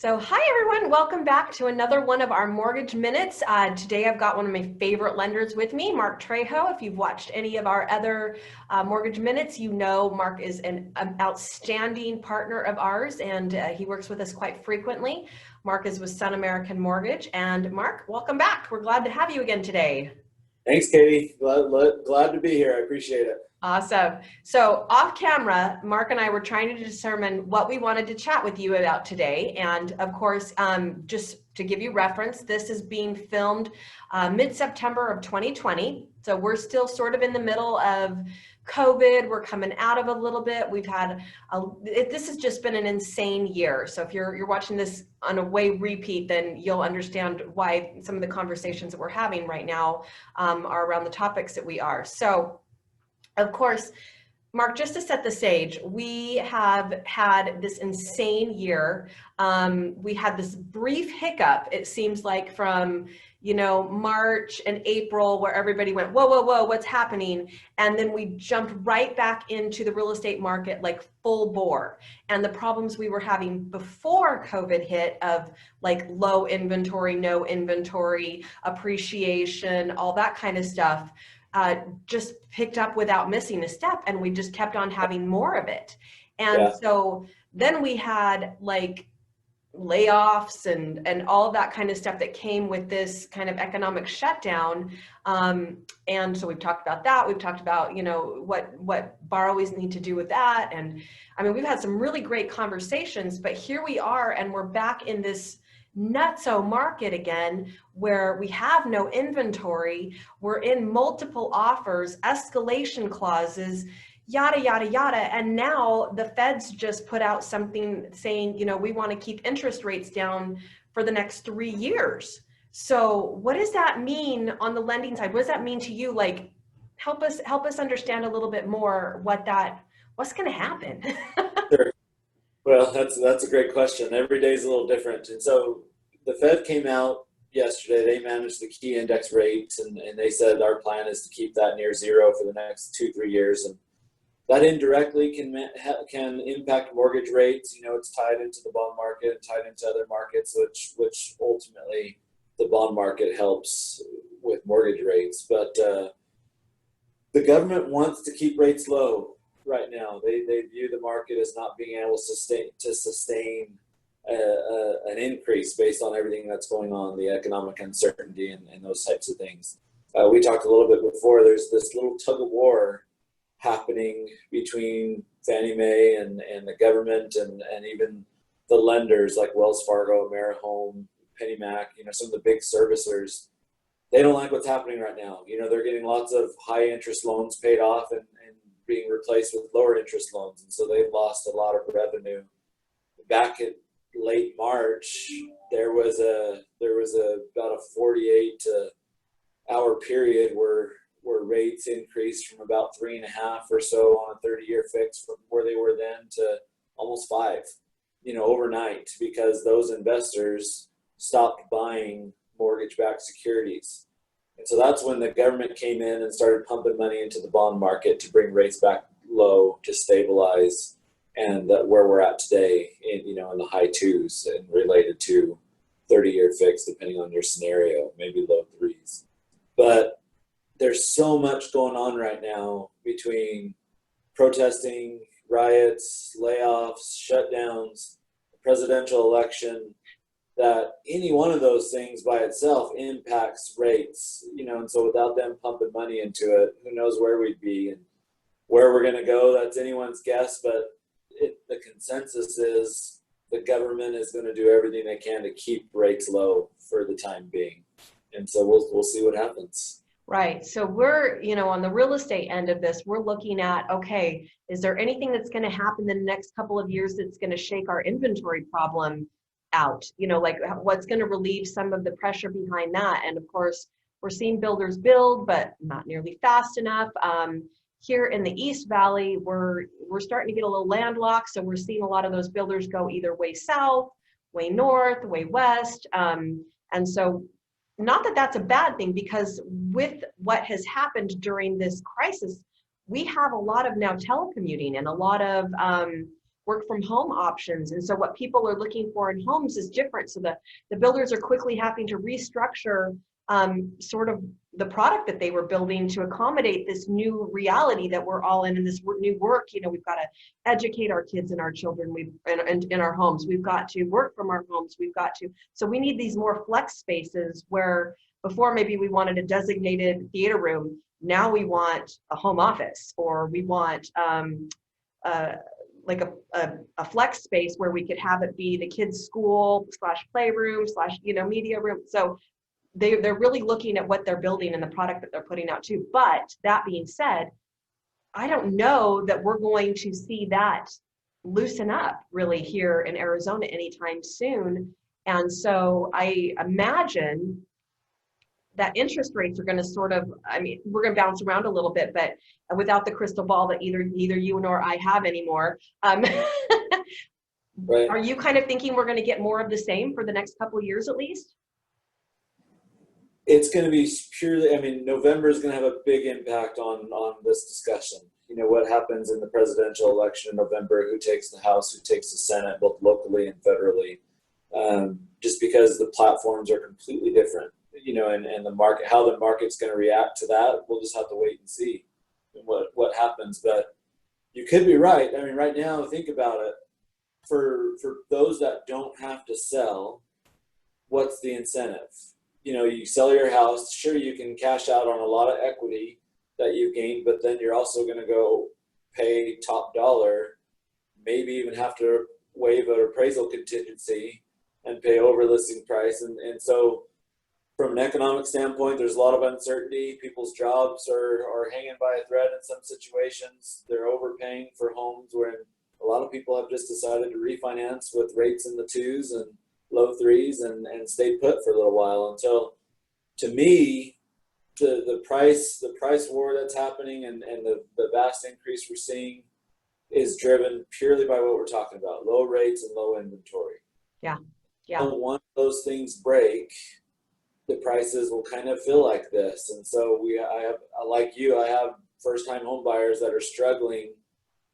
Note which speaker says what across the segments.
Speaker 1: So hi everyone, welcome back to another one of our mortgage minutes. Today I've got one of my favorite lenders with me, Marc Trejo. If you've watched any of our other mortgage minutes, you know Marc is an outstanding partner of ours, and he works with us quite frequently. Marc is with Sun American Mortgage, and Marc, welcome back. We're glad to have you again today.
Speaker 2: Thanks, Katie. Glad to be here. I appreciate it.
Speaker 1: Awesome. So off camera, Marc and I were trying to determine what we wanted to chat with you about today. And of course, just to give you reference, this is being filmed mid-September of 2020. So we're still sort of in the middle of COVID. We're coming out of a little bit. We've had, this has just been an insane year. So if you're watching this on a way repeat, then you'll understand why some of the conversations that we're having right now are around the topics that we are. So of course, Marc, just to set the stage, we have had this insane year. We had this brief hiccup, it seems like, from March and April, where everybody went, whoa, whoa, whoa, what's happening? And then we jumped right back into the real estate market like full bore. And the problems we were having before COVID hit of like low inventory, no inventory, appreciation, all that kind of stuff, just picked up without missing a step, and we just kept on having more of it. And so then we had like layoffs and all of that kind of stuff that came with this kind of economic shutdown. And so we've talked about that. We've talked about, what borrowers need to do with that. And I mean, we've had some really great conversations, but here we are, and we're back in this nutso market again, where we have no inventory, we're in multiple offers, escalation clauses, yada, yada, yada. And now the Fed's just put out something saying, we want to keep interest rates down for the next 3 years. So what does that mean on the lending side? What does that mean to you? Like, help us understand a little bit more what's going to happen.
Speaker 2: Sure. Well, that's a great question. Every day is a little different. And so the Fed came out yesterday. They managed the key index rates, and they said our plan is to keep that near zero for the next 2-3 years. And that indirectly can impact mortgage rates. It's tied into the bond market, tied into other markets, which ultimately the bond market helps with mortgage rates. But the government wants to keep rates low right now. They view the market as not being able to sustain an increase based on everything that's going on, the economic uncertainty and those types of things. We talked a little bit before. There's this little tug of war happening between Fannie Mae and the government and even the lenders like Wells Fargo, AmeriHome, PennyMac, some of the big servicers. They don't like what's happening right now. They're getting lots of high interest loans paid off and being replaced with lower interest loans. And so they've lost a lot of revenue. Back in late March, there was about a 48-hour period where rates increased from about 3.5 or so on a 30-year fix from where they were then to almost 5, overnight, because those investors stopped buying mortgage-backed securities. And so that's when the government came in and started pumping money into the bond market to bring rates back low to stabilize, and where we're at today in the high 2s and related to 30-year fix, depending on your scenario, maybe low 3s. But there's so much going on right now between protesting, riots, layoffs, shutdowns, the presidential election, that any one of those things by itself impacts rates, and so without them pumping money into it, who knows where we'd be and where we're going to go. That's anyone's guess, but the consensus is the government is going to do everything they can to keep rates low for the time being. And so we'll see what happens.
Speaker 1: Right. So we're, on the real estate end of this, we're looking at, okay, is there anything that's going to happen in the next couple of years that's going to shake our inventory problem out? Like what's going to relieve some of the pressure behind that? And of course, we're seeing builders build, but not nearly fast enough. Here in the East Valley, we're starting to get a little landlocked. So we're seeing a lot of those builders go either way south, way north, way west. And so not that that's a bad thing, because with what has happened during this crisis, we have a lot of now telecommuting and a lot of work from home options. And so what people are looking for in homes is different. So the builders are quickly having to restructure sort of the product that they were building to accommodate this new reality that we're all in this new work. You know, we've got to educate our kids and our children in our homes. We've got to work from our homes. So we need these more flex spaces where before maybe we wanted a designated theater room. Now we want a home office, or we want like a flex space where we could have it be the kids' school / playroom / media room. So they're really looking at what they're building and the product that they're putting out too. But that being said, I don't know that we're going to see that loosen up really here in Arizona anytime soon. And so I imagine that interest rates are going to sort of, we're going to bounce around a little bit, but without the crystal ball that neither you nor I have anymore.
Speaker 2: Right.
Speaker 1: Are you kind of thinking we're going to get more of the same for the next couple of years at least?
Speaker 2: It's going to be purely, November is going to have a big impact on this discussion. You know, what happens in the presidential election in November, who takes the House, who takes the Senate, both locally and federally, just because the platforms are completely different, and the market, how the market's going to react to that, we'll just have to wait and see what happens. But you could be right. Right now, think about it. For those that don't have to sell, what's the incentive? You sell your house, sure, you can cash out on a lot of equity that you've gained, but then you're also going to go pay top dollar, maybe even have to waive an appraisal contingency and pay over listing price. And so from an economic standpoint, there's a lot of uncertainty. People's jobs are hanging by a thread in some situations. They're overpaying for homes where a lot of people have just decided to refinance with rates in the 2s and low 3s and stay put for a little while until, to me, the price war that's happening and the vast increase we're seeing is driven purely by what we're talking about: low rates and low inventory.
Speaker 1: Yeah.
Speaker 2: Once those things break, the prices will kind of feel like this. And so I have first-time home buyers that are struggling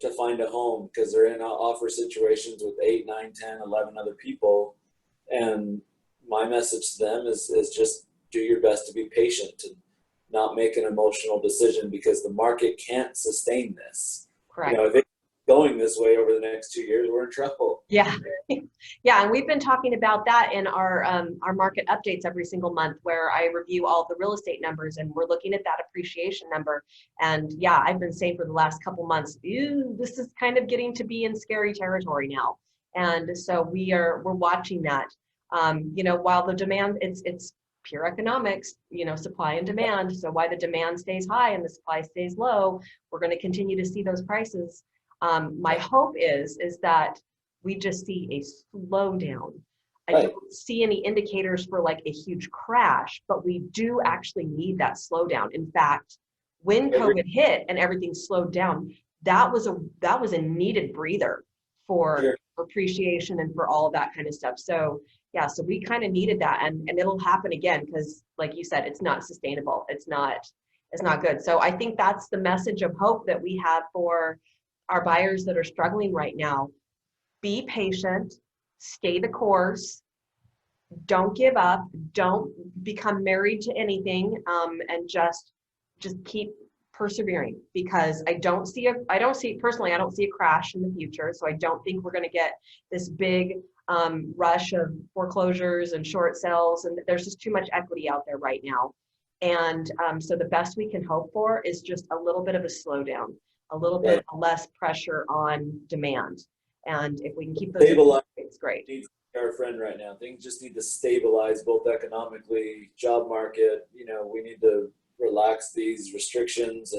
Speaker 2: to find a home because they're in offer situations with 8, 9, 10, 11 other people. And my message to them is just do your best to be patient and not make an emotional decision, because the market can't sustain this.
Speaker 1: Correct.
Speaker 2: If it's going this way over the next 2 years, we're in trouble.
Speaker 1: Yeah. Yeah. And we've been talking about that in our market updates every single month, where I review all the real estate numbers, and we're looking at that appreciation number. And yeah, I've been saying for the last couple months, this is kind of getting to be in scary territory now. And so we're watching that. While the demand, it's pure economics, supply and demand. So why the demand stays high and the supply stays low, we're going to continue to see those prices. My hope is that we just see a slowdown. I don't see any indicators for like a huge crash, but we do actually need that slowdown. In fact, when COVID hit and everything slowed down, that was a needed breather for appreciation and for all of that kind of stuff. So yeah, so we kind of needed that, and it'll happen again because, like you said, it's not sustainable. It's not good. So I think that's the message of hope that we have for our buyers that are struggling right now. Be patient, stay the course, don't give up, don't become married to anything, and just keep persevering, because I don't see a crash in the future. So I don't think we're going to get this big rush of foreclosures and short sales, and there's just too much equity out there right now. And so the best we can hope for is just a little bit of a slowdown, a little bit less pressure on demand. And if we can keep those
Speaker 2: stabilize,
Speaker 1: it's great.
Speaker 2: Our friend right now, things just need to stabilize, both economically, job market. We need to relax these restrictions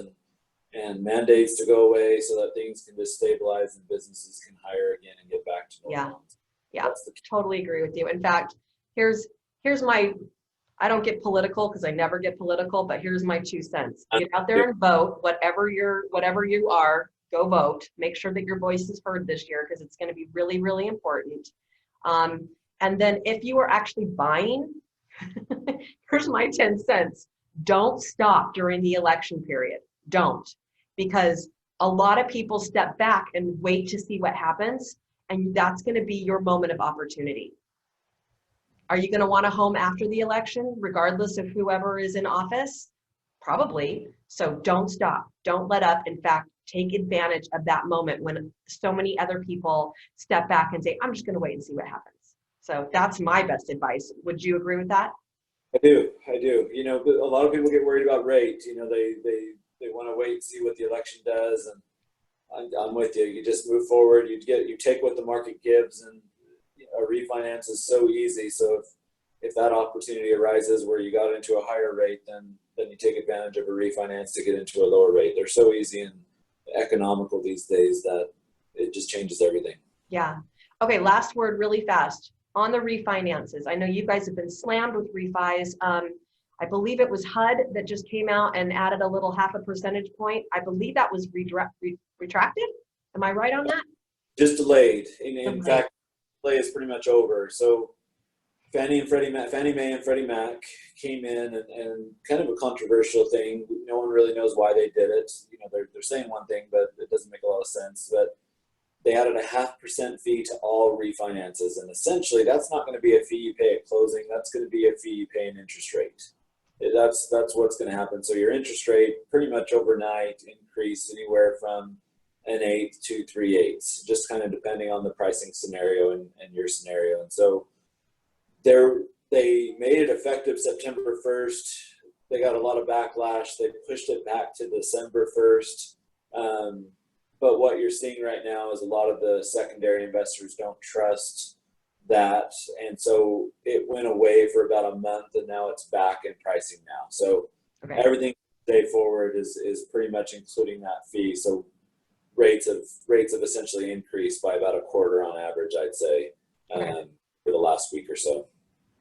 Speaker 2: and mandates to go away so that things can just stabilize and businesses can hire again and get back to normal.
Speaker 1: Yeah, totally agree with you. In fact, here's my, I don't get political because I never get political, but here's my 2 cents. Get out there and vote. Whatever you are, go vote. Make sure that your voice is heard this year, because it's going to be really, really important. And then if you are actually buying, here's my 10 cents. Don't stop during the election period. Don't, because A lot of people step back and wait to see what happens, and that's going to be your moment of opportunity. Are you going to want a home after the election, regardless of whoever is in office? Probably. So don't stop. Don't let up. In fact, take advantage of that moment when so many other people step back and say, I'm just going to wait and see what happens. So that's my best advice. Would you agree with that?
Speaker 2: I do. You know, but a lot of people get worried about rate. You know, they want to wait and see what the election does, and I'm with you. You just move forward. You take what the market gives, and a refinance is so easy. So if that opportunity arises where you got into a higher rate, then you take advantage of a refinance to get into a lower rate. They're so easy and economical these days that it just changes everything.
Speaker 1: Yeah. Okay, last word really fast. On the refinances, I know you guys have been slammed with refis. I believe it was HUD that just came out and added a little 0.5 percentage point. I believe that was retracted. Am I right on that?
Speaker 2: Just delayed. In fact, delay is pretty much over. So Fannie Mae and Freddie Mac came in and kind of a controversial thing. No one really knows why they did it. You know, they're saying one thing, but it doesn't make a lot of sense. But they added a 0.5% fee to all refinances, and essentially that's not going to be a fee you pay at closing. That's going to be a fee you pay an interest rate. That's what's going to happen. So your interest rate pretty much overnight increased anywhere from 1/8 to 3/8, just kind of depending on the pricing scenario and your scenario. And so they made it effective September 1st. They got a lot of backlash. They pushed it back to December 1st. But what you're seeing right now is a lot of the secondary investors don't trust that. And so it went away for about a month, and now it's back in pricing now. So everything day forward is pretty much including that fee. So rates have essentially increased by about 1/4 on average, I'd say, for the last week or so.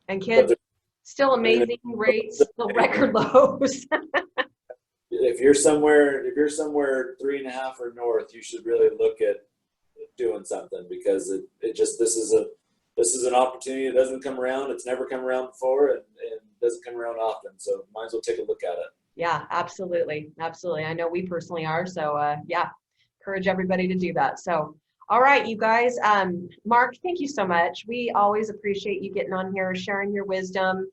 Speaker 1: And kids, still amazing rates, still record lows.
Speaker 2: If you're somewhere 3.5 or north, you should really look at doing something, because this is an opportunity that doesn't come around. It's never come around before, and doesn't come around often. So might as well take a look at it.
Speaker 1: Yeah, absolutely. Absolutely. I know we personally are. So yeah, encourage everybody to do that. So, all right, you guys, Marc, thank you so much. We always appreciate you getting on here, sharing your wisdom,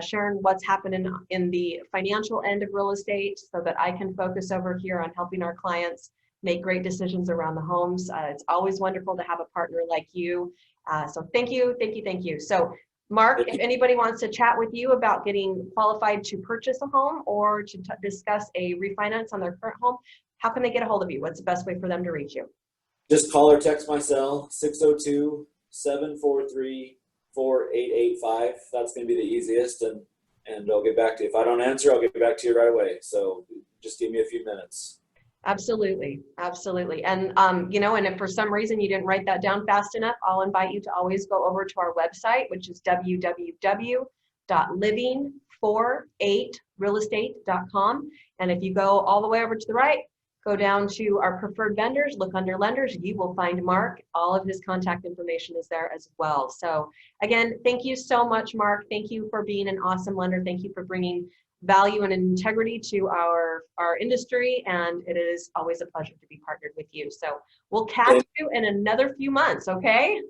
Speaker 1: sharing what's happening in the financial end of real estate, so that I can focus over here on helping our clients make great decisions around the homes. It's always wonderful to have a partner like you. So thank you, thank you, thank you. So Marc, if anybody wants to chat with you about getting qualified to purchase a home or to discuss a refinance on their current home, how can they get a hold of you? What's the best way for them to reach you?
Speaker 2: Just call or text my cell, 602-743-4885. That's going to be the easiest, and I'll get back to you. If I don't answer, I'll get back to you right away. So just give me a few minutes.
Speaker 1: Absolutely. Absolutely. And, you know, and if for some reason you didn't write that down fast enough, I'll invite you to always go over to our website, which is www.living48realestate.com. And if you go all the way over to the right, go down to our preferred vendors, look under lenders, you will find Marc. All of his contact information is there as well. So again, thank you so much, Marc. Thank you for being an awesome lender. Thank you for bringing value and integrity to our industry, and it is always a pleasure to be partnered with you. So we'll catch you in another few months, okay?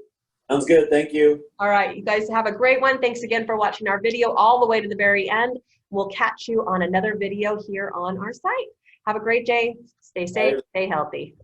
Speaker 2: Sounds good. Thank you.
Speaker 1: All right, you guys have a great one. Thanks again for watching our video all the way to the very end. We'll catch you on another video here on our site. Have a great day. Stay safe, stay healthy.